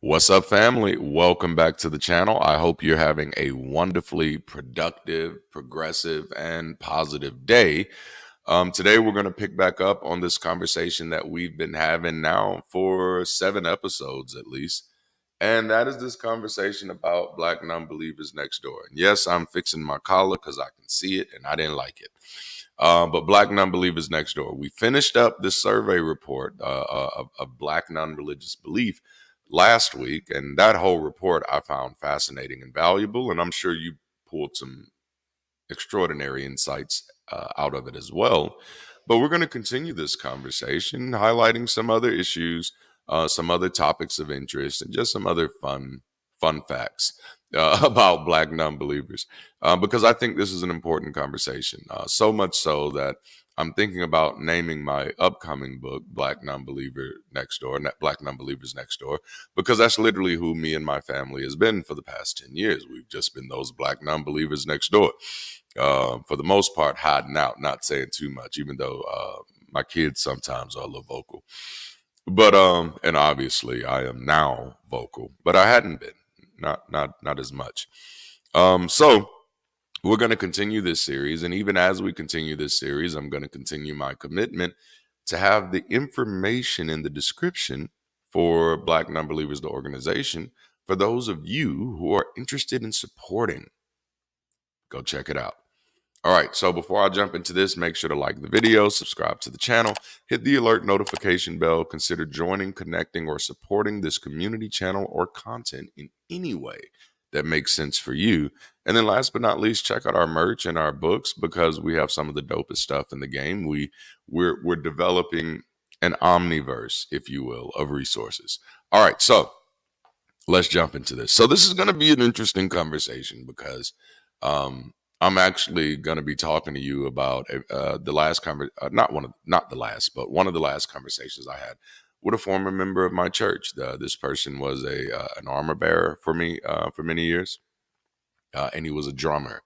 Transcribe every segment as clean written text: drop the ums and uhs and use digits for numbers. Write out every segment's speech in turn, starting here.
What's up, family? Welcome back to the channel. I hope you're having a wonderfully productive, progressive, and positive day. Today, we're going to pick back up on this conversation that we've been having now for 7 episodes at least. And that is this conversation about Black nonbelievers next door. And yes, I'm fixing my collar because I can see it and I didn't like it. But Black nonbelievers next door. We finished up this survey report of Black non-religious belief last week, and that whole report I found fascinating and valuable, and I'm sure you pulled some extraordinary insights out of it as well. But we're going to continue this conversation, highlighting some other issues, some other topics of interest, and just some other fun facts about Black non-believers, because I think this is an important conversation. So much so that I'm thinking about naming my upcoming book Black Nonbeliever Next Door, Black Nonbelievers Next Door, because that's literally who me and my family has been for the past 10 years. We've just been those Black nonbelievers next door. For the most part, hiding out, not saying too much, even though my kids sometimes are a little vocal. But and obviously I am now vocal, but I hadn't been, not as much. So we're going to continue this series, and even as we continue this series, I'm going to continue my commitment to have the information in the description for Black Nonbelievers, the organization, for those of you who are interested in supporting. Go check it out. All right, so before I jump into this, make sure to like the video, subscribe to the channel, hit the alert notification bell, consider joining, connecting, or supporting this community channel or content in any way that makes sense for you. And then last but not least, check out our merch and our books, because we have some of the dopest stuff in the game. We're developing an omniverse, if you will, of resources. All right, so let's jump into this. So this is going to be an interesting conversation because I'm actually going to be talking to you about the last not the last, but one of the last conversations I had with a former member of my church. This person was an armor bearer for me for many years, and he was a drummer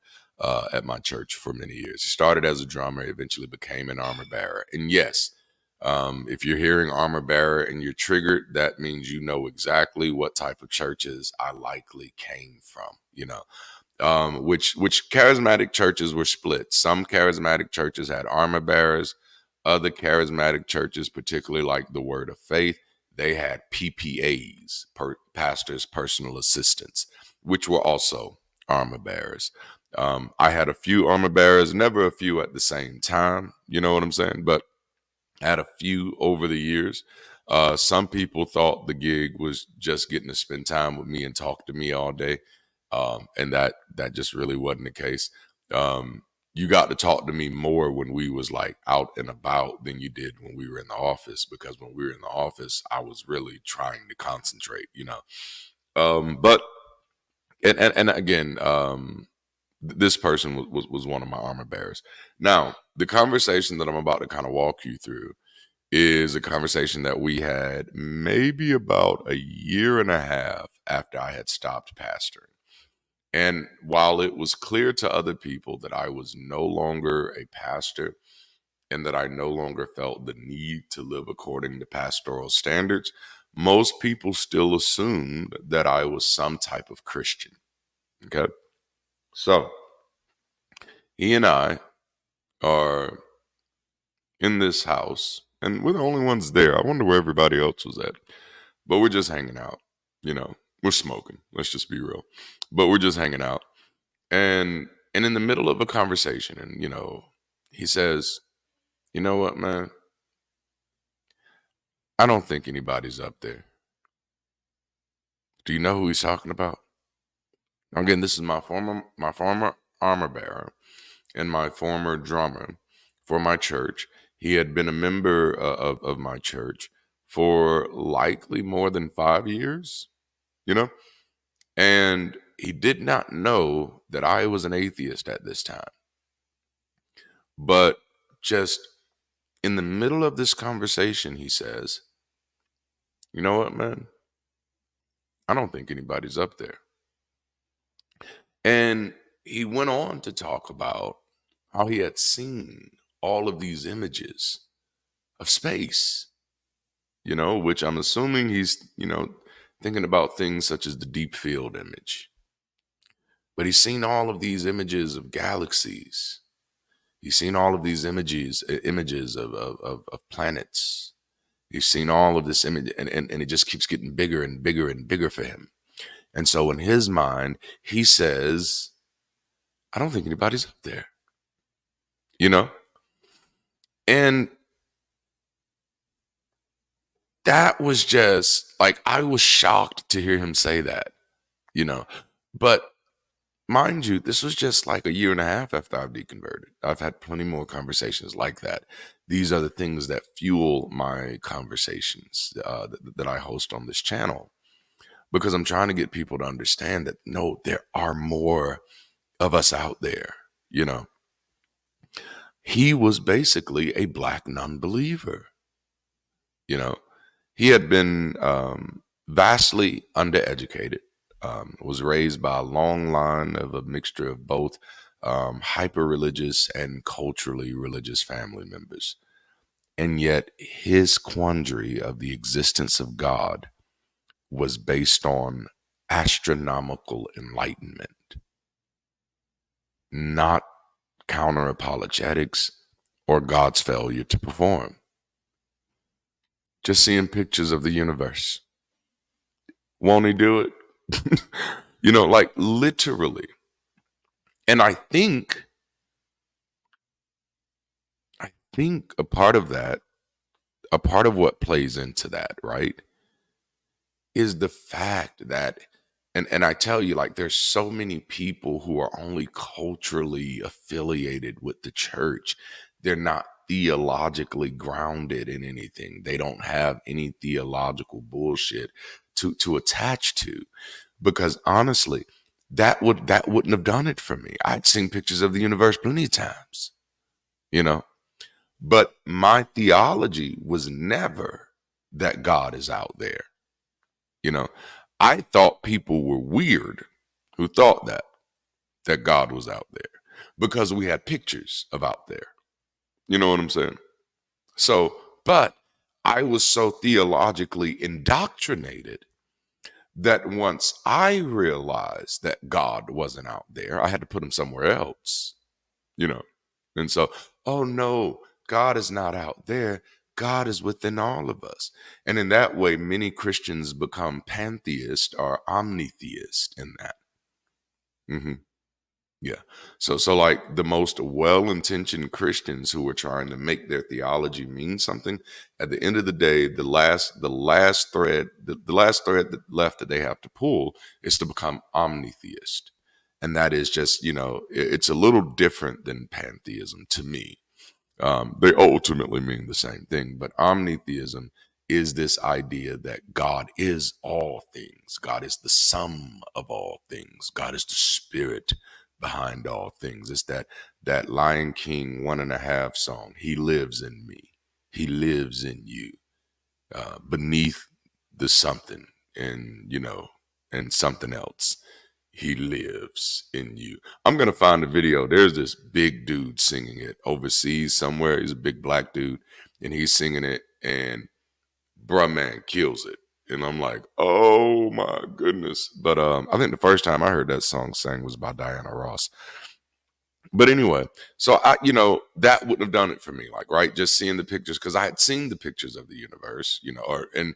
at my church for many years. He started as a drummer, eventually became an armor bearer. And yes, if you're hearing armor bearer and you're triggered, that means you know exactly what type of churches I likely came from. Which charismatic churches were split. Some charismatic churches had armor bearers. Other charismatic churches, particularly like the Word of Faith, they had PPAs, pastors' personal assistants, which were also armor bearers. I had a few armor bearers, never a few at the same time. You know what I'm saying? But I had a few over the years. Some people thought the gig was just getting to spend time with me and talk to me all day. And that just really wasn't the case. You got to talk to me more when we was like out and about than you did when we were in the office, because when we were in the office, I was really trying to concentrate. But and again, this person was one of my armor bearers. Now, the conversation that I'm about to kind of walk you through is a conversation that we had maybe about a year and a half after I had stopped pastoring. And while it was clear to other people that I was no longer a pastor and that I no longer felt the need to live according to pastoral standards, most people still assumed that I was some type of Christian. Okay. So he and I are in this house, and we're the only ones there. I wonder where everybody else was at. But we're just hanging out. We're smoking. Let's just be real. But we're just hanging out. And in the middle of a conversation, and he says, "You know what, man? I don't think anybody's up there." Do you know who he's talking about? Again, this is my former armor bearer and my former drummer for my church. He had been a member of my church for likely more than 5 years, you know, and he did not know that I was an atheist at this time. But just in the middle of this conversation, he says, "You know what, man? I don't think anybody's up there." And he went on to talk about how he had seen all of these images of space, which I'm assuming he's, thinking about things such as the deep field image. But he's seen all of these images of galaxies. He's seen all of these images of planets. He's seen all of this image, and it just keeps getting bigger and bigger and bigger for him. And so in his mind, he says, I don't think anybody's up there, you know? And that was just like, I was shocked to hear him say that, you know? But mind you, this was just like a year and a half after I've deconverted. I've had plenty more conversations like that. These are the things that fuel my conversations that I host on this channel, because I'm trying to get people to understand that no, there are more of us out there. You know, he was basically a black nonbeliever. You know, he had been vastly undereducated, was raised by a long line of a mixture of both hyper religious and culturally religious family members. And yet his quandary of the existence of God was based on astronomical enlightenment, not counter apologetics or God's failure to perform. Just seeing pictures of the universe. Won't he do it? You know, like literally. And I think a part of that, a part of what plays into that, right, is the fact that, and I tell you, like, there's so many people who are only culturally affiliated with the church. They're not theologically grounded in anything. They don't have any theological bullshit to attach to. Because honestly, that wouldn't have done it for me. I'd seen pictures of the universe plenty of times, you know. But my theology was never that God is out there. You know, I thought people were weird who thought that God was out there because we had pictures of out there. You know what I'm saying? So, but I was so theologically indoctrinated that once I realized that God wasn't out there, I had to put him somewhere else, you know. And so, oh no, God is not out there. God is within all of us. And in that way, many Christians become pantheist or omnitheist in that. Hmm. Yeah. So like the most well-intentioned Christians who are trying to make their theology mean something, at the end of the day, the last thread that left that they have to pull is to become omnitheist. And that is just, you know, it's a little different than pantheism to me. They ultimately mean the same thing, but omnitheism is this idea that God is all things. God is the sum of all things. God is the spirit behind all things. It's that Lion King 1.5 song. He lives in me. He lives in you. Beneath the something, and you know, and something else. He lives in you. I'm gonna find a video. There's this big dude singing it overseas somewhere. He's a big black dude, and he's singing it, and bruh man kills it. And I'm like, oh my goodness. But I think the first time I heard that song sang was by Diana Ross. But anyway, so I, you know, that wouldn't have done it for me. Like, right, just seeing the pictures, because I had seen the pictures of the universe, you know, or and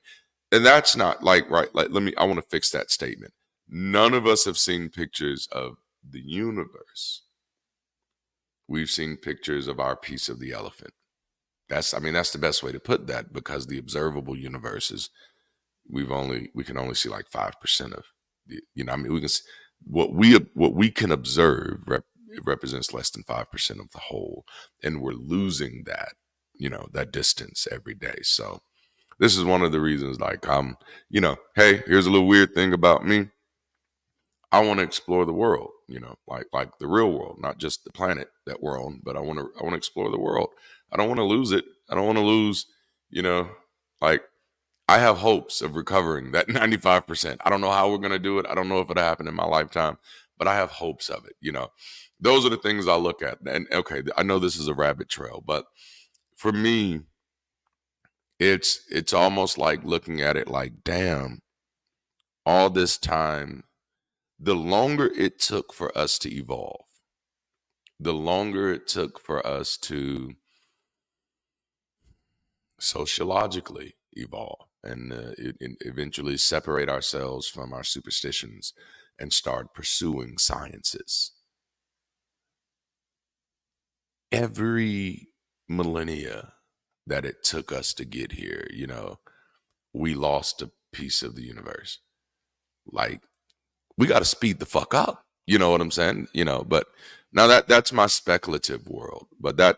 that's not like right. Like, I want to fix that statement. None of us have seen pictures of the universe. We've seen pictures of our piece of the elephant. I mean, that's the best way to put that, because the observable universe is we can only see like 5% of the, you know, I mean, we can what we can observe it represents less than 5% of the whole, and we're losing that, you know, that distance every day. So this is one of the reasons, like, you know, hey, here's a little weird thing about me. I want to explore the world, you know, like the real world, not just the planet that we're on, but I want to explore the world. I don't want to lose it. I don't want to lose, you know, like, I have hopes of recovering that 95%. I don't know how we're going to do it. I don't know if it'll happen in my lifetime, but I have hopes of it. You know, those are the things I look at. And okay, I know this is a rabbit trail, but for me, it's almost like looking at it like, damn, all this time, the longer it took for us to evolve, the longer it took for us to sociologically evolve and eventually separate ourselves from our superstitions and start pursuing sciences. Every millennia that it took us to get here, we lost a piece of the universe. Like, we got to speed the fuck up. You know what I'm saying? But now that's my speculative world. But that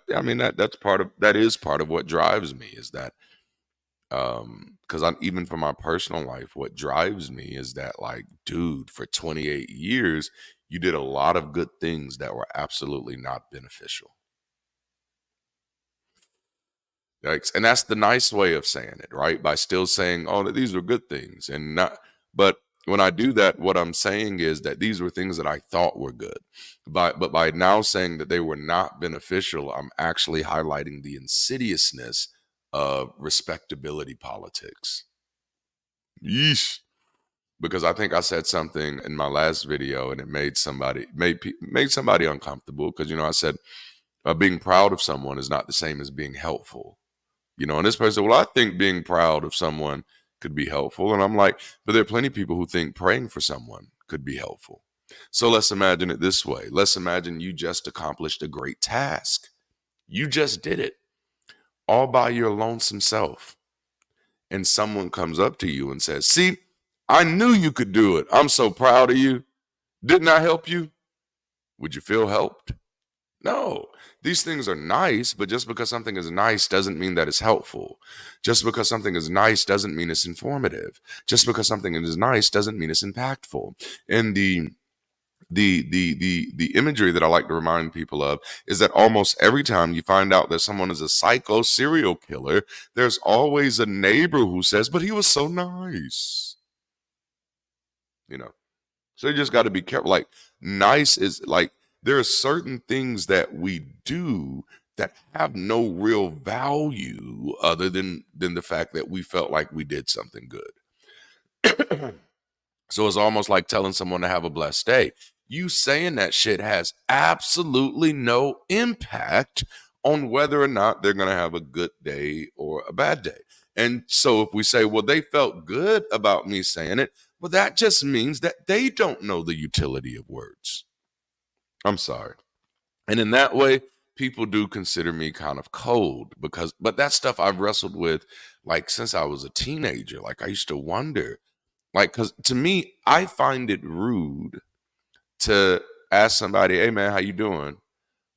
is part of what drives me, is that because I'm, even for my personal life, what drives me is that, like, dude, for 28 years you did a lot of good things that were absolutely not beneficial. Like, and that's the nice way of saying it, right? By still saying, oh, that these were good things, and not, but when I do that, what I'm saying is that these were things that I thought were good. But by now saying that they were not beneficial, I'm actually highlighting the insidiousness of respectability politics. Yeesh. Because I think I said something in my last video and it made somebody uncomfortable, because I said being proud of someone is not the same as being helpful. And this person said, well, I think being proud of someone could be helpful. And I'm like, but there are plenty of people who think praying for someone could be helpful. So let's imagine it this way. Let's imagine you just accomplished a great task. You just did it all by your lonesome self. And someone comes up to you and says, see, I knew you could do it. I'm so proud of you. Didn't I help you? Would you feel helped? No, these things are nice, but just because something is nice doesn't mean that it's helpful. Just because something is nice doesn't mean it's informative. Just because something is nice doesn't mean it's impactful. And the imagery that I like to remind people of is that almost every time you find out that someone is a psycho serial killer, there's always a neighbor who says, "But he was so nice." You know. So you just got to be careful. Like, nice is like, there are certain things that we do that have no real value other than the fact that we felt like we did something good. So it's almost like telling someone to have a blessed day. You saying that shit has absolutely no impact on whether or not they're going to have a good day or a bad day. And so if we say, well, they felt good about me saying it, well, that just means that they don't know the utility of words. I'm sorry. And in that way, people do consider me kind of cold, but that stuff I've wrestled with, like, since I was a teenager. Like, I used to wonder, like, because to me, I find it rude to ask somebody, hey man, how you doing?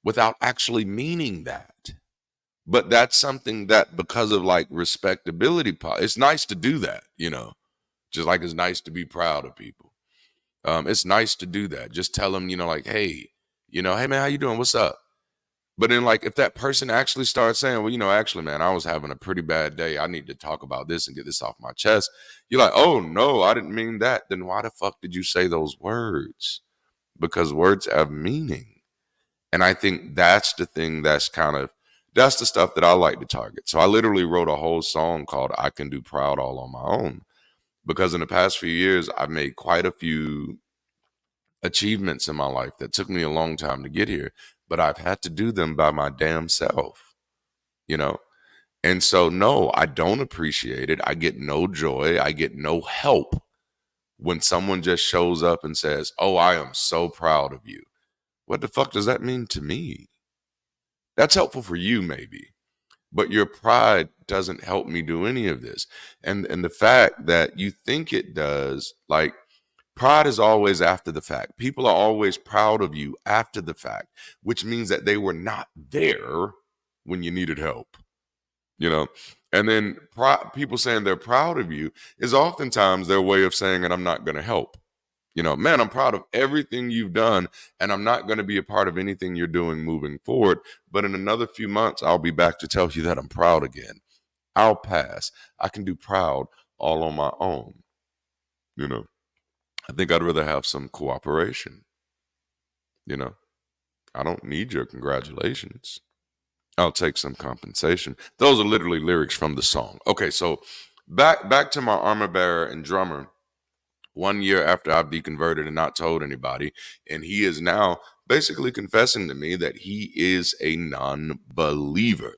Without actually meaning that. But that's something that, because of, like, respectability, it's nice to do that, just like it's nice to be proud of people. It's nice to do that. Just tell them, like, hey, hey man, how you doing? What's up? But then, like, if that person actually starts saying, well, actually, man, I was having a pretty bad day. I need to talk about this and get this off my chest. You're like, oh no, I didn't mean that. Then why the fuck did you say those words? Because words have meaning. And I think that's the thing that's the stuff that I like to target. So I literally wrote a whole song called I Can Do Proud All on My Own, because in the past few years, I've made quite a few achievements in my life that took me a long time to get here, but I've had to do them by my damn self, you know? And so, no, I don't appreciate it. I get no joy. I get no help when someone just shows up and says, oh, I am so proud of you. What the fuck does that mean to me? That's helpful for you, maybe, but your pride doesn't help me do any of this. And the fact that you think it does, like, pride is always after the fact. People are always proud of you after the fact, which means that they were not there when you needed help, you know? And then people saying they're proud of you is oftentimes their way of saying, and I'm not going to help. Man, I'm proud of everything you've done, and I'm not going to be a part of anything you're doing moving forward. But in another few months, I'll be back to tell you that I'm proud again. I'll pass. I can do proud all on my own. You know, I think I'd rather have some cooperation. You know, I don't need your congratulations. I'll take some compensation. Those are literally lyrics from the song. Okay, so back to my armor bearer and drummer. 1 year after I've deconverted and not told anybody. And he is now basically confessing to me that he is a non-believer.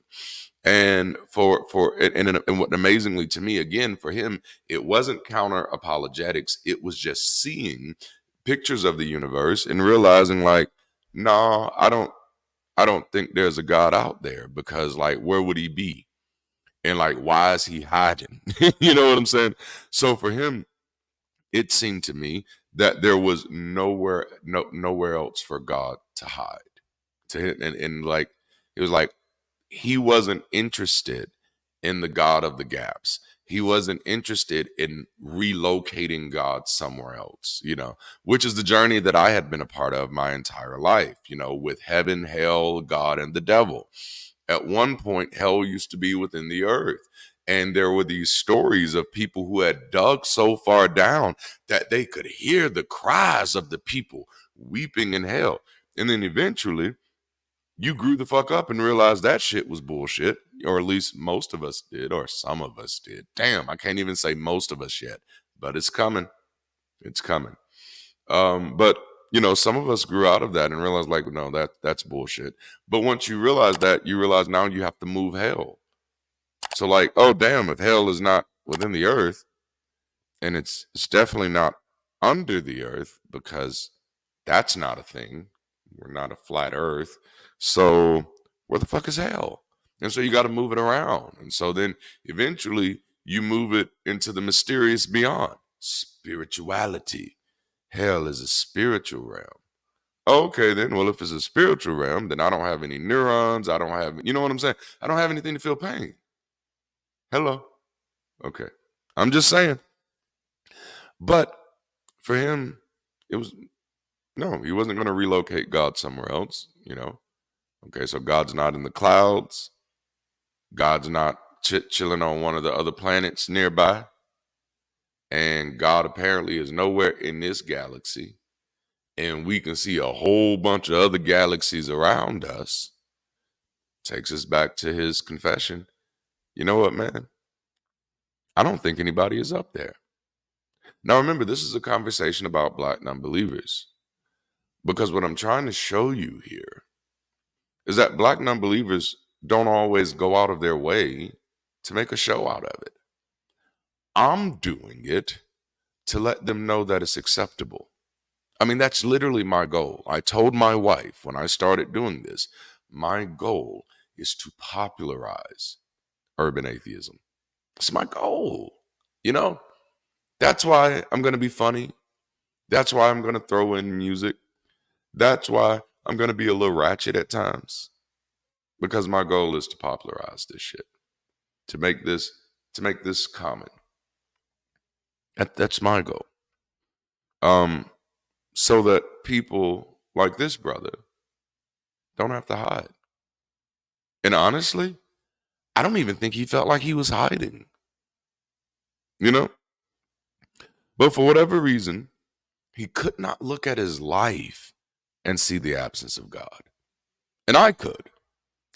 And and what amazingly to me, again, for him, it wasn't counter apologetics. It was just seeing pictures of the universe and realizing like, no, I don't think there's a God out there, because like, where would he be? And like, why is he hiding? You know what I'm saying? So for him, it seemed to me that there was nowhere else for God to hide. To him, and like, it was like he wasn't interested in the God of the gaps. He wasn't interested in relocating God somewhere else, which is the journey that I had been a part of my entire life, with heaven, hell, God, and the devil. At one point, hell used to be within the earth. And there were these stories of people who had dug so far down that they could hear the cries of the people weeping in hell. And then eventually, you grew the fuck up and realized that shit was bullshit, or at least most of us did, or some of us did. Damn, I can't even say most of us yet, but it's coming. It's coming. But some of us grew out of that and realized like, no, that's bullshit. But once you realize that, you realize now you have to move hell. So like, oh damn, if hell is not within the earth, and it's definitely not under the earth, because that's not a thing. We're not a flat earth. So where the fuck is hell? And so you got to move it around. And so then eventually you move it into the mysterious beyond. Spirituality. Hell is a spiritual realm. Okay, then. Well, if it's a spiritual realm, then I don't have any neurons. I don't have, you know what I'm saying? I don't have anything to feel pain. Hello. Okay. I'm just saying. But for him, it was no, he wasn't going to relocate God somewhere else. Okay, so God's not in the clouds. God's not chilling on one of the other planets nearby. And God apparently is nowhere in this galaxy. And we can see a whole bunch of other galaxies around us. Takes us back to his confession. You know what, man? I don't think anybody is up there. Now, remember, this is a conversation about Black nonbelievers. Because what I'm trying to show you here is that Black nonbelievers don't always go out of their way to make a show out of it. I'm doing it to let them know that it's acceptable. I mean, that's literally my goal. I told my wife when I started doing this, my goal is to popularize urban atheism. It's my goal. You know, that's why I'm going to be funny. That's why I'm going to throw in music. That's why I'm going to be a little ratchet at times, because my goal is to popularize this shit, to make this common. That's my goal. So that people like this brother don't have to hide. And honestly, I don't even think he felt like he was hiding, you know? But for whatever reason, he could not look at his life and see the absence of God. And I could.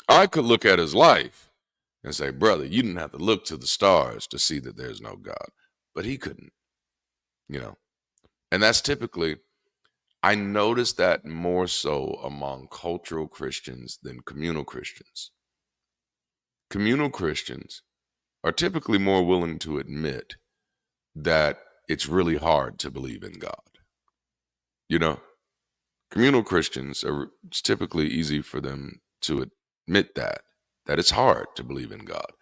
I could look at his life and say, brother, you didn't have to look to the stars to see that there's no God. But he couldn't. And that's typically, I noticed that more so among cultural Christians than communal Christians. Communal Christians are typically more willing to admit that it's really hard to believe in God. You know, communal Christians it's typically easy for them to admit that it's hard to believe in God.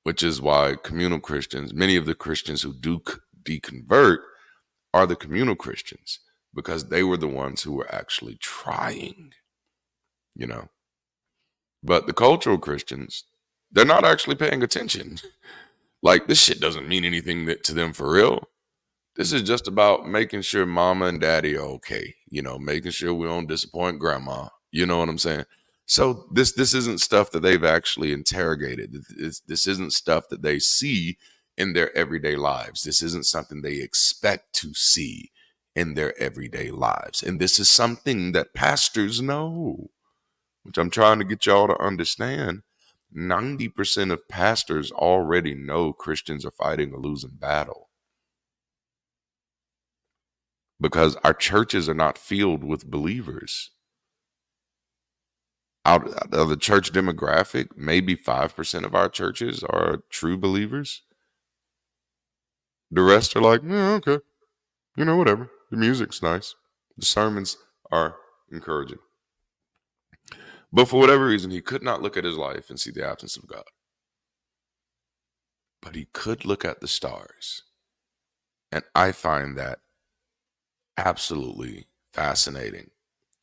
Which is why communal Christians, many of the Christians who do deconvert are the communal Christians, because they were the ones who were actually trying, you know. But the cultural Christians, they're not actually paying attention. Like, this shit doesn't mean anything to them for real. This is just about making sure mama and daddy are okay, making sure we don't disappoint grandma. You know what I'm saying? So this isn't stuff that they've actually interrogated. This isn't stuff that they see in their everyday lives. This isn't something they expect to see in their everyday lives. And this is something that pastors know, which I'm trying to get y'all to understand. 90% of pastors already know Christians are fighting a losing battle. because our churches are not filled with believers. Out of the church demographic, maybe 5% of our churches are true believers. The rest are like, yeah, okay, whatever. The music's nice. The sermons are encouraging. But for whatever reason, he could not look at his life and see the absence of God. But he could look at the stars. And I find that absolutely fascinating,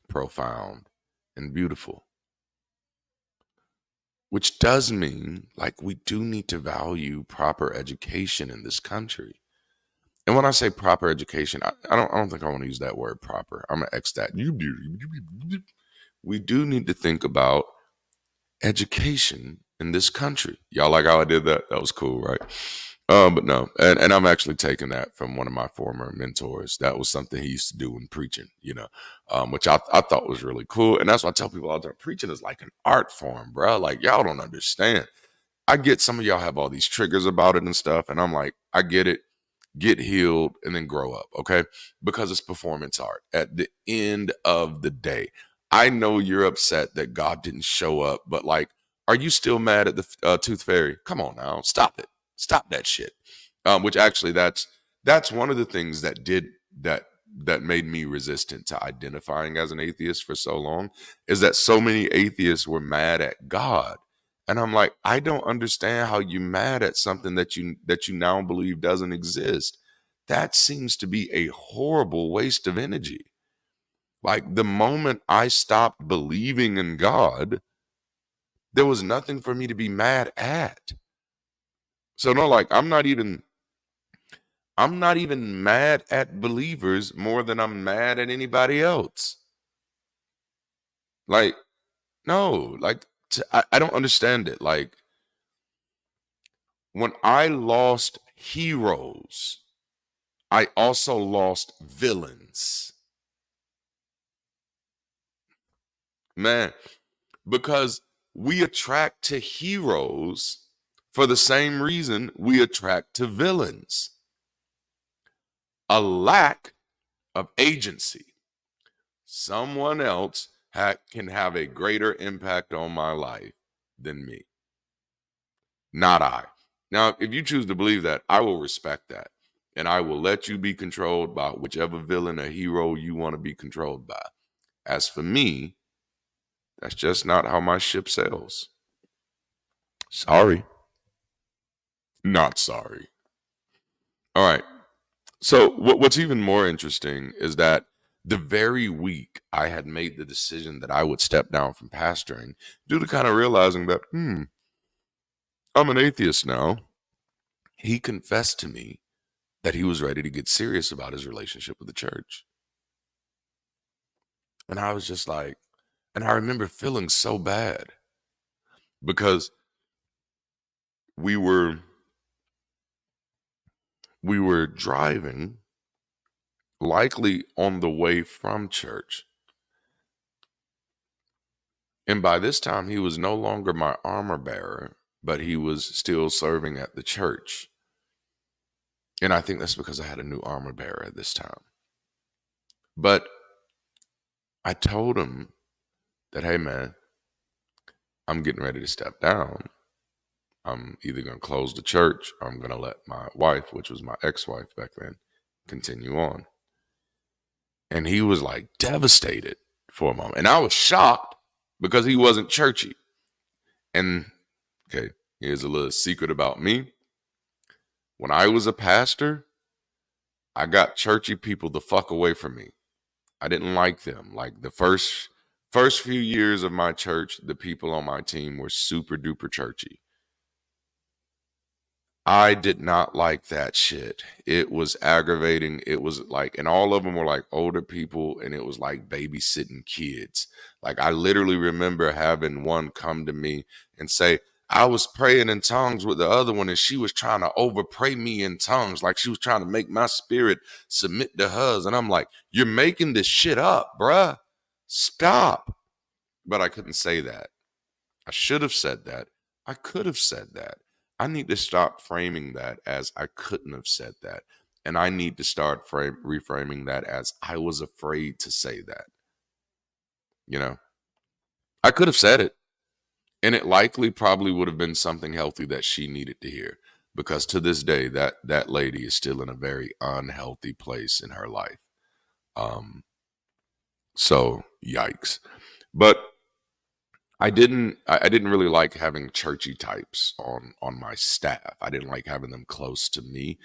profound, and beautiful. Which does mean, like, we do need to value proper education in this country. And when I say proper education, I don't think I want to use that word proper. I'm gonna X that. We do need to think about education in this country. Y'all like how I did that? That was cool, right? But no, and I'm actually taking that from one of my former mentors. That was something he used to do when preaching, which I thought was really cool. And that's why I tell people all the time, preaching is like an art form, bro. Like, y'all don't understand. I get some of y'all have all these triggers about it and stuff, and I'm like, I get it. Get healed and then grow up, okay? Because it's performance art. At the end of the day, I know you're upset that God didn't show up, but like, are you still mad at the Tooth Fairy? Come on now, stop it, stop that shit. Which actually, that's one of the things that made me resistant to identifying as an atheist for so long, is that so many atheists were mad at God. And I'm like, I don't understand how you mad at something that you now believe doesn't exist. That seems to be a horrible waste of energy. Like, the moment I stopped believing in God, there was nothing for me to be mad at. So no, like, I'm not even mad at believers more than I'm mad at anybody else. Like, no, like, I don't understand it. Like, when I lost heroes, I also lost villains. Man, because we attract to heroes for the same reason we attract to villains: a lack of agency. Someone else can have a greater impact on my life than me, not I. Now, if you choose to believe that, I will respect that. And I will let you be controlled by whichever villain or hero you want to be controlled by. As for me, that's just not how my ship sails. Sorry. Not sorry. All right. So, what's even more interesting is that the very week I had made the decision that I would step down from pastoring, due to kind of realizing that, I'm an atheist now, he confessed to me that he was ready to get serious about his relationship with the church. And I was just like, and I remember feeling so bad because we were we were driving, likely on the way from church. And by this time, he was no longer my armor bearer, but he was still serving at the church. And I think that's because I had a new armor bearer at this time. But I told him that, hey, man, I'm getting ready to step down. I'm either going to close the church or I'm going to let my wife, which was my ex-wife back then, continue on. And he was like devastated for a moment. And I was shocked because he wasn't churchy. And okay, here's a little secret about me. When I was a pastor, I got churchy people the fuck away from me. I didn't like them. Like, the first few years of my church, the people on my team were super duper churchy. I did not like that shit. It was aggravating. It was like, and all of them were like older people, and it was like babysitting kids. Like, I literally remember having one come to me and say, I was praying in tongues with the other one, and she was trying to overpray me in tongues. Like, she was trying to make my spirit submit to hers. And I'm like, you're making this shit up, bruh. Stop. But I couldn't say that. I should have said that. I could have said that. I need to stop framing that as I couldn't have said that. And I need to start reframing that as I was afraid to say that. You know, I could have said it, and it likely probably would have been something healthy that she needed to hear, because to this day that lady is still in a very unhealthy place in her life. Um, so yikes. But I didn't really like having churchy types on my staff. I didn't like having them close to me,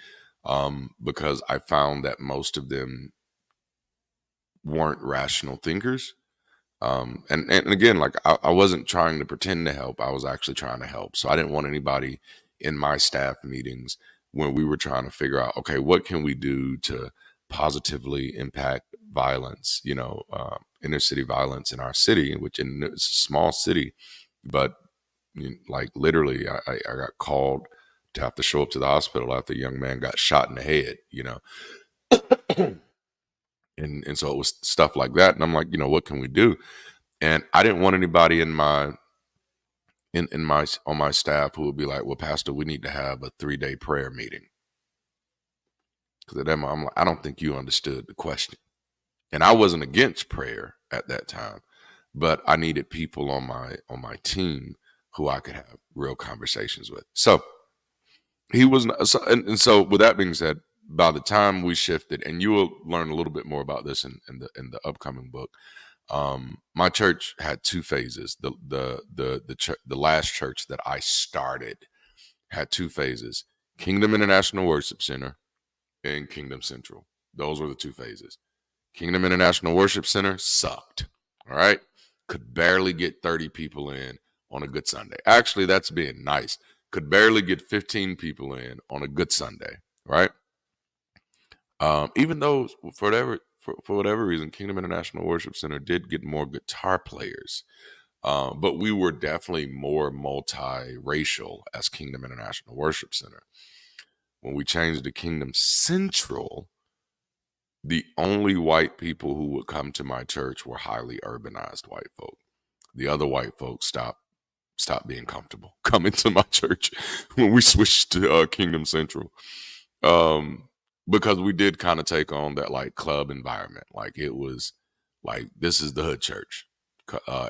because I found that most of them weren't rational thinkers. And again, like I wasn't trying to pretend to help. I was actually trying to help. So I didn't want anybody in my staff meetings when we were trying to figure out, okay, what can we do to positively impact violence, inner city violence in our city, which it's a small city, but like literally I got called to have to show up to the hospital after a young man got shot in the head. And so it was stuff like that. And I'm like, what can we do? And I didn't want anybody in my on my staff who would be like, "Well, Pastor, we need to have a 3-day prayer meeting." Because at that moment, I'm like, I don't think you understood the question. And I wasn't against prayer at that time, but I needed people on my team who I could have real conversations with. So he was, and so with that being said, by the time we shifted, and you will learn a little bit more about this in the upcoming book. My church had 2 phases. The last church that I started had 2 phases: Kingdom International Worship Center and Kingdom Central. Those were the 2 phases. Kingdom International Worship Center sucked. All right, could barely get 30 people in on a good Sunday. Actually, that's being nice. Could barely get 15 people in on a good Sunday. Right. Even though for whatever reason, Kingdom International Worship Center did get more guitar players, but we were definitely more multiracial as Kingdom International Worship Center. When we changed to Kingdom Central, the only white people who would come to my church were highly urbanized white folk. The other white folks stopped being comfortable coming to my church when we switched to Kingdom Central. Um, because we did kind of take on that like club environment. Like it was like, this is the hood church.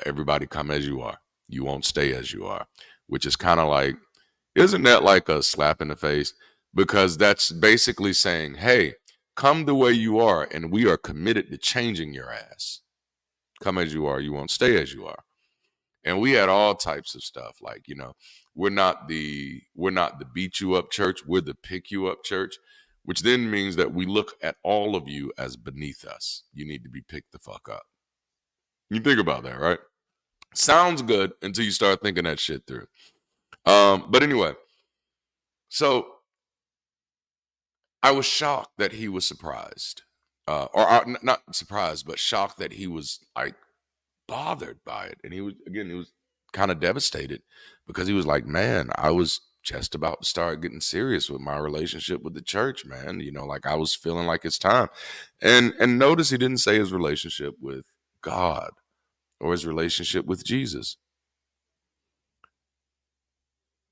Everybody come as you are. You won't stay as you are, which is kind of like, isn't that like a slap in the face? Because that's basically saying, hey, come the way you are, and we are committed to changing your ass. Come as you are. You won't stay as you are. And we had all types of stuff, like, we're not the beat you up church, we're the pick you up church, which then means that we look at all of you as beneath us. You need to be picked the fuck up. You think about that, right? Sounds good until you start thinking that shit through. But anyway, so I was shocked that he was surprised, not surprised, but shocked that he was like bothered by it. And he was kind of devastated, because he was like, man, I was just about to start getting serious with my relationship with the church, man. Like I was feeling like it's time. And notice he didn't say his relationship with God or his relationship with Jesus.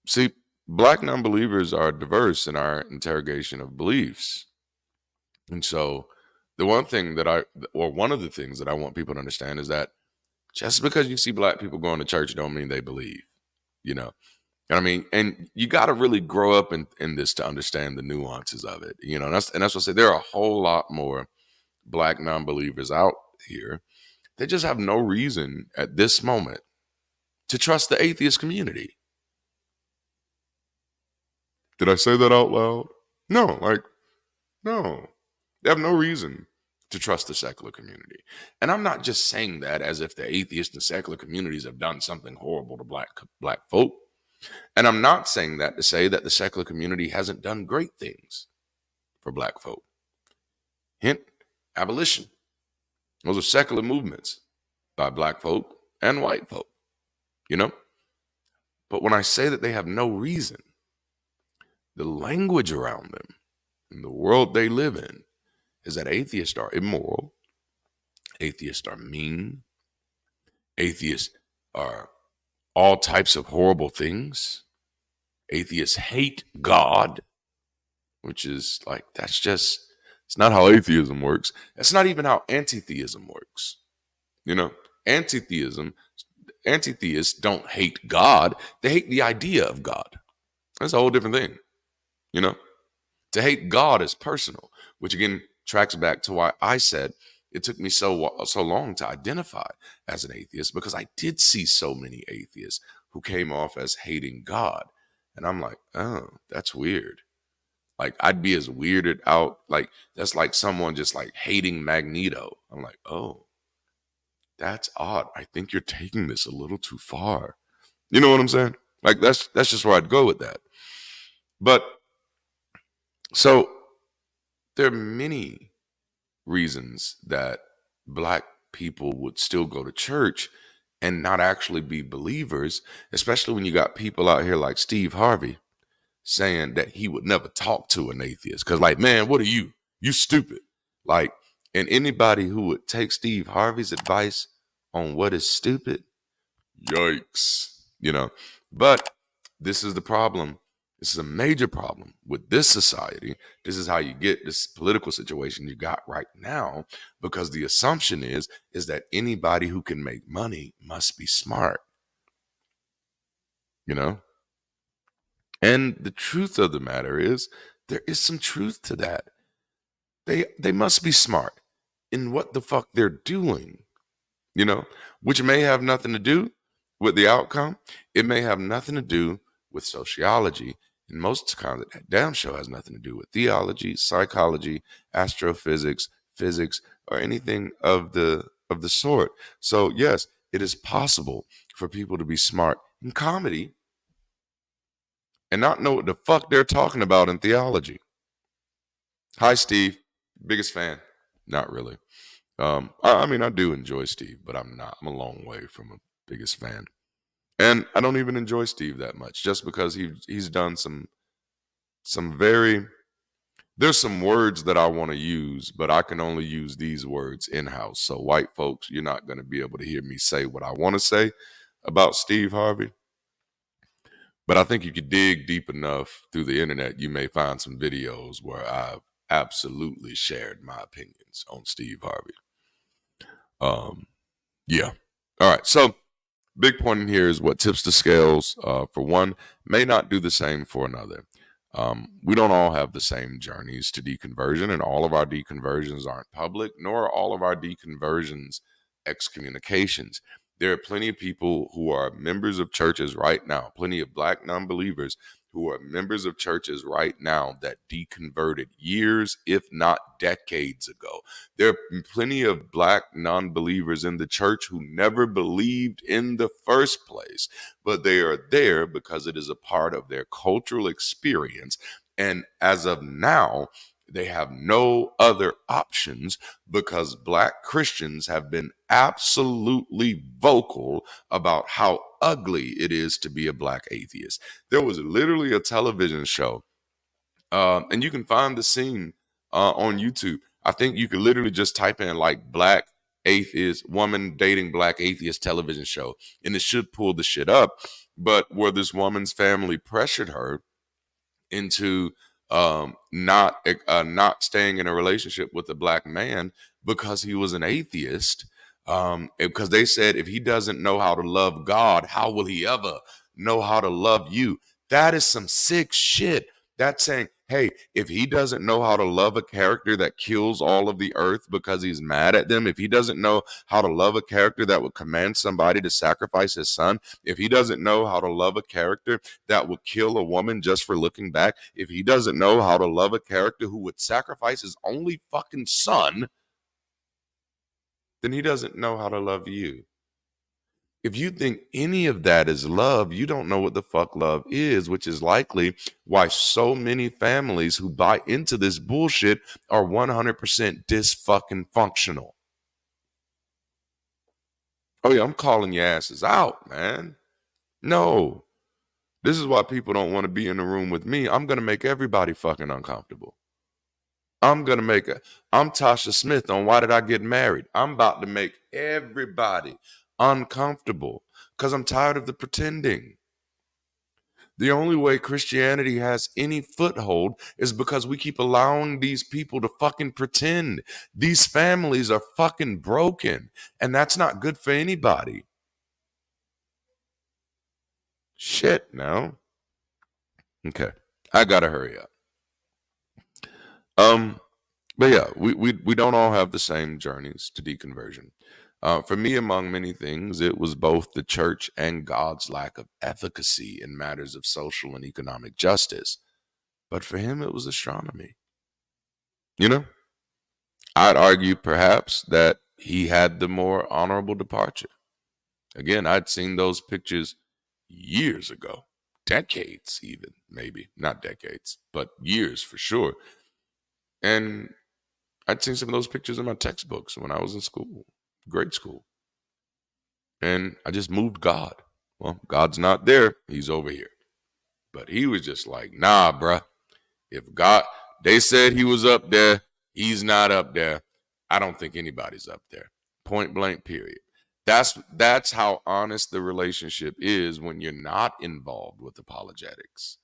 See, Black nonbelievers are diverse in our interrogation of beliefs. And so one of the things that I want people to understand is that just because you see Black people going to church don't mean they believe, you know. And I mean, and you got to really grow up in this to understand the nuances of it, and that's what I say. There are a whole lot more Black nonbelievers out here. They just have no reason at this moment to trust the atheist community. Did I say that out loud? No, no. They have no reason to trust the secular community. And I'm not just saying that as if the atheist and secular communities have done something horrible to black folk. And I'm not saying that to say that the secular community hasn't done great things for Black folk. Hint, abolition. Those are secular movements by Black folk and white folk, you know? But when I say that they have no reason, the language around them and the world they live in is that atheists are immoral, atheists are mean, atheists are all types of horrible things. Atheists hate God. which is like, it's not how atheism works. That's not even how anti-theism works. You know, anti-theism, anti-theists don't hate God, they hate the idea of God. That's a whole different thing, you know? To hate God is personal, which again tracks back to why I said it took me so long to identify as an atheist, because I did see so many atheists who came off as hating God. And I'm like, oh, that's weird. Like, I'd be as weirded out. Like, that's like someone just like hating Magneto. I'm like, oh, that's odd. I think you're taking this a little too far. You know what I'm saying? Like, that's just where I'd go with that. But so there are many reasons that black people would still go to church and not actually be believers, especially when you got people out here like Steve Harvey saying that he would never talk to an atheist. Cause like, man, what are you? You stupid. Like, and anybody who would take Steve Harvey's advice on what is stupid, yikes, you know. But this is the problem. This is a major problem with this society. This is how you get this political situation you got right now, because the assumption is that anybody who can make money must be smart, you know. And the truth of the matter is, there is some truth to that. They must be smart in what the fuck they're doing, you know, which may have nothing to do with the outcome. It may have nothing to do with sociology. And most times, that damn show has nothing to do with theology, psychology, astrophysics, physics, or anything of the sort. So yes, it is possible for people to be smart in comedy and not know what the fuck they're talking about in theology. Hi, Steve. Biggest fan. Not really. I mean, I do enjoy Steve, but I'm not. I'm a long way from a biggest fan. And I don't even enjoy Steve that much, just because he's done some very, there's some words that I want to use, but I can only use these words in house. So white folks, you're not going to be able to hear me say what I want to say about Steve Harvey. But I think if you dig deep enough through the internet, you may find some videos where I've absolutely shared my opinions on Steve Harvey. Yeah. All right. So big point in here is what tips the scales for one may not do the same for another. We don't all have the same journeys to deconversion, and all of our deconversions aren't public, nor are all of our deconversions excommunications. There are plenty of people who are members of churches right now, plenty of black non-believers who are members of churches right now that deconverted years, if not decades ago. There are plenty of black non-believers in the church who never believed in the first place, but they are there because it is a part of their cultural experience. And as of now, they have no other options, because black Christians have been absolutely vocal about how ugly it is to be a black atheist. There was literally a television show, and you can find the scene on YouTube. I think you could literally just type in like black atheist woman dating black atheist television show, and it should pull the shit up. But where this woman's family pressured her into not staying in a relationship with a black man because he was an atheist. Because they said if he doesn't know how to love God, how will he ever know how to love you? That is some sick shit. That's saying, hey, if he doesn't know how to love a character that kills all of the earth because he's mad at them, if he doesn't know how to love a character that would command somebody to sacrifice his son, if he doesn't know how to love a character that would kill a woman just for looking back, if he doesn't know how to love a character who would sacrifice his only fucking son, then he doesn't know how to love you. If you think any of that is love, you don't know what the fuck love is, which is likely why so many families who buy into this bullshit are 100% dis-fucking functional. Oh yeah, I'm calling your asses out, man. No, this is why people don't want to be in the room with me. I'm going to make everybody fucking uncomfortable. I'm Tasha Smith on Why Did I Get Married? I'm about to make everybody uncomfortable because I'm tired of the pretending. The only way Christianity has any foothold is because we keep allowing these people to fucking pretend. These families are fucking broken, and that's not good for anybody. Shit, no. Okay. I gotta hurry up. But yeah, we don't all have the same journeys to deconversion. For me, among many things, it was both the church and God's lack of efficacy in matters of social and economic justice. But for him, it was astronomy. You know, I'd argue perhaps that he had the more honorable departure. Again, I'd seen those pictures years ago, decades even, maybe not decades, but years for sure. And I'd seen some of those pictures in my textbooks when I was in school, grade school. And I just moved God. Well, God's not there, he's over here. But he was just like, nah, bruh. If God, they said he was up there, he's not up there. I don't think anybody's up there. Point blank, period. That's how honest the relationship is when you're not involved with apologetics.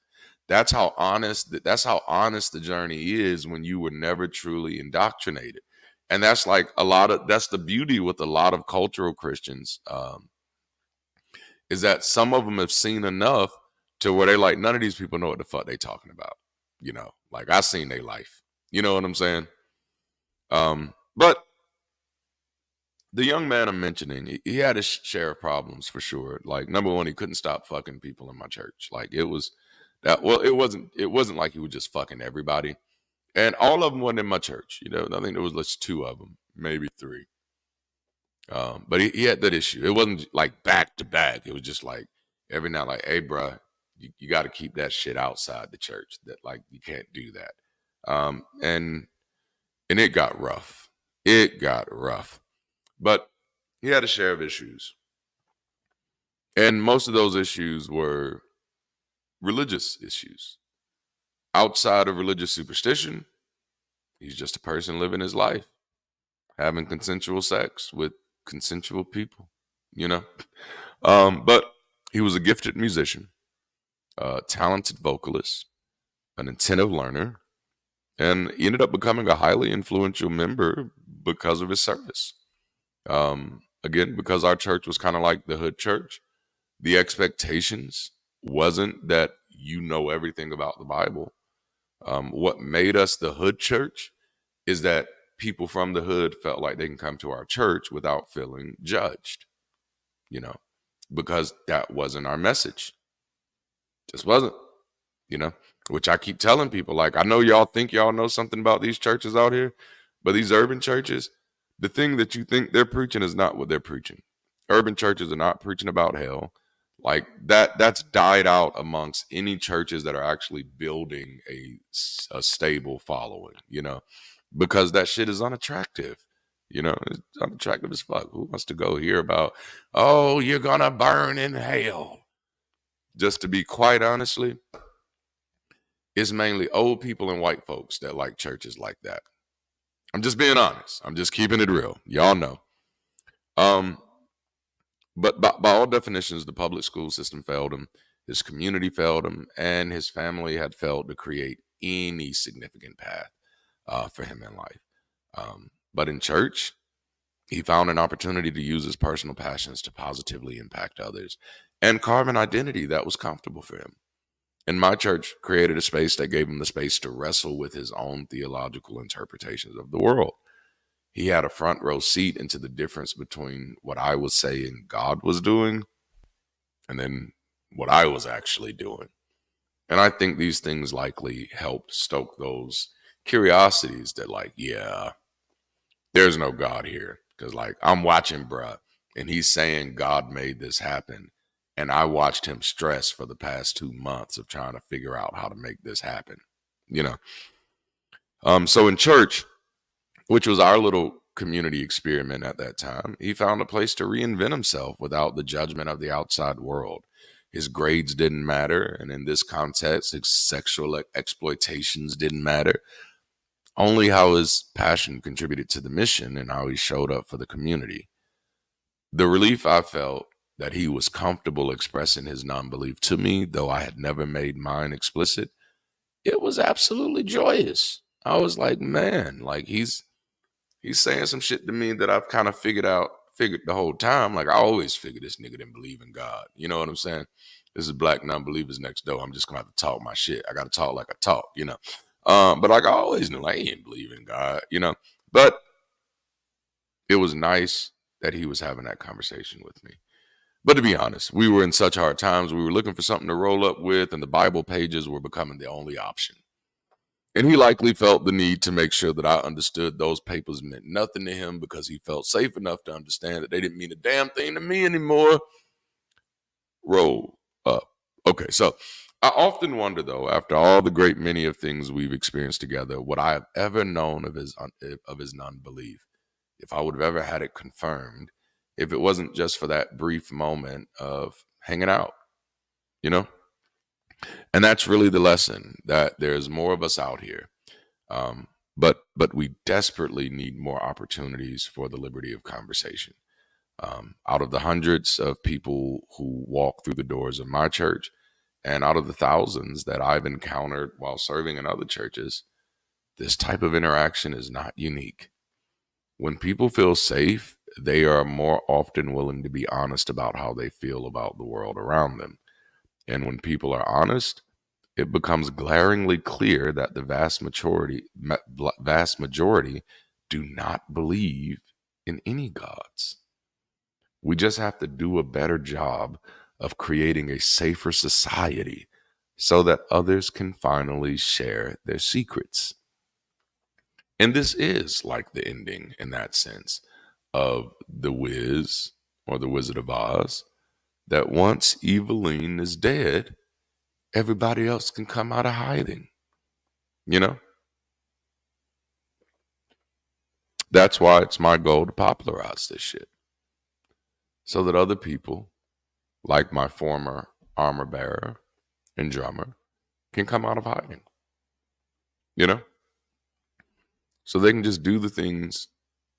That's how honest the journey is when you were never truly indoctrinated. And that's the beauty with a lot of cultural Christians, is that some of them have seen enough to where they like, none of these people know what the fuck they talking about. Like I seen their life. You know what I'm saying? But the young man I'm mentioning, he had his share of problems for sure. Like number one, he couldn't stop fucking people in my church. Like it was that. Well, it wasn't like he was just fucking everybody, and all of them wasn't in my church. I think there was just two of them, maybe three. But he had that issue. It wasn't like back to back. It was just like every now, like, hey, bruh, you got to keep that shit outside the church. That like you can't do that. And it got rough. It got rough. But he had a share of issues. And most of those issues were religious issues. Outside of religious superstition, he's just a person living his life, having consensual sex with consensual people, you know? But he was a gifted musician, a talented vocalist, an attentive learner, and he ended up becoming a highly influential member because of his service. Again, because our church was kind of like the hood church, the expectations wasn't that you know everything about the Bible. What made us the hood church is that people from the hood felt like they can come to our church without feeling judged, you know, because that wasn't our message. Just wasn't, you know, which I keep telling people. Like, I know y'all think y'all know something about these churches out here, but these urban churches, the thing that you think they're preaching is not what they're preaching. Urban churches are not preaching about hell. Like that's died out amongst any churches that are actually building a stable following, because that shit is unattractive. It's unattractive as fuck. Who wants to go hear about, oh, you're gonna burn in hell? Just to be quite honestly, it's mainly old people and white folks that like churches like that. I'm just being honest. I'm just keeping it real. Y'all know. Um, but by all definitions, the public school system failed him. His community failed him, and his family had failed to create any significant path for him in life. But in church, he found an opportunity to use his personal passions to positively impact others and carve an identity that was comfortable for him. And my church created a space that gave him the space to wrestle with his own theological interpretations of the world. He had a front row seat into the difference between what I was saying God was doing and then what I was actually doing. And I think these things likely helped stoke those curiosities that, like, yeah, there's no God here. Because, like, I'm watching bruh, and he's saying God made this happen. And I watched him stress for the past 2 months of trying to figure out how to make this happen. You know. So in church, which was our little community experiment at that time, he found a place to reinvent himself without the judgment of the outside world. His grades didn't matter, and in this context, his sexual exploitations didn't matter. Only how his passion contributed to the mission and how he showed up for the community. The relief I felt that he was comfortable expressing his non-belief to me, though I had never made mine explicit, it was absolutely joyous. I was like, man, like he's saying some shit to me that I've kind of figured the whole time. Like I always figured this nigga didn't believe in God. You know what I'm saying? This is Black Nonbelievers next door. I'm just gonna have to talk my shit. I gotta talk like I talk, you know. But like I always knew, like he didn't believe in God, you know. But it was nice that he was having that conversation with me. But to be honest, we were in such hard times. We were looking for something to roll up with, and the Bible pages were becoming the only option. And he likely felt the need to make sure that I understood those papers meant nothing to him because he felt safe enough to understand that they didn't mean a damn thing to me anymore. Roll up. Okay, so I often wonder, though, after all the great many of things we've experienced together, what I have ever known of his non-belief, if I would have ever had it confirmed, if it wasn't just for that brief moment of hanging out, you know? And that's really the lesson, that there's more of us out here. But we desperately need more opportunities for the liberty of conversation. Out of the hundreds of people who walk through the doors of my church, and out of the thousands that I've encountered while serving in other churches, this type of interaction is not unique. When people feel safe, they are more often willing to be honest about how they feel about the world around them. And when people are honest, it becomes glaringly clear that the vast majority do not believe in any gods. We just have to do a better job of creating a safer society so that others can finally share their secrets. And this is like the ending in that sense of The Wiz or The Wizard of Oz, that once Eveline is dead, everybody else can come out of hiding. You know? That's why it's my goal to popularize this shit so that other people, like my former armor bearer and drummer, can come out of hiding, you know? So they can just do the things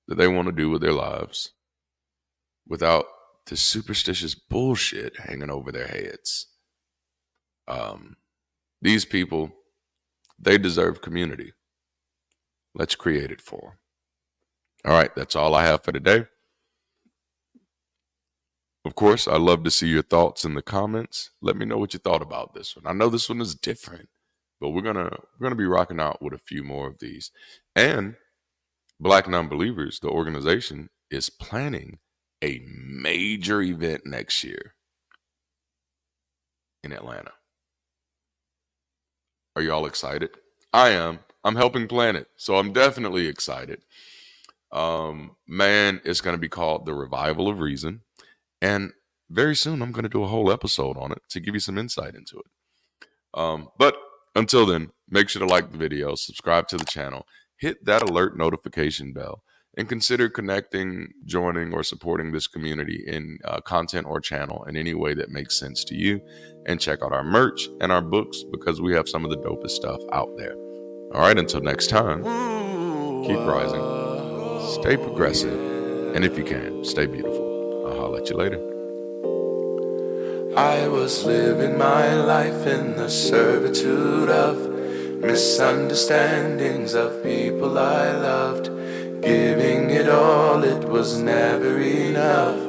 that they want to do with their lives without this superstitious bullshit hanging over their heads. These people, they deserve community. Let's create it for them. All right, that's all I have for today. Of course, I love to see your thoughts in the comments. Let me know what you thought about this one. I know this one is different, but we're gonna be rocking out with a few more of these. And Black Nonbelievers, the organization, is planning a major event next year in Atlanta. Are y'all excited? I am. I'm helping plan it, so I'm definitely excited. Man, it's gonna be called the Revival of Reason. And very soon, I'm going to do a whole episode on it to give you some insight into it. But until then, make sure to like the video, subscribe to the channel, hit that alert notification bell, and consider connecting, joining, or supporting this community in content or channel in any way that makes sense to you. And check out our merch and our books because we have some of the dopest stuff out there. All right, until next time, keep rising, stay progressive, and if you can, stay beautiful. I'll holler at you later. I was living my life in the servitude of misunderstandings of people I loved. Giving it all, it was never enough.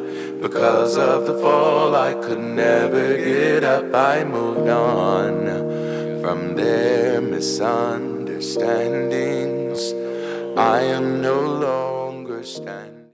Because of the fall, I could never get up. I moved on from their misunderstandings. I am no longer standing.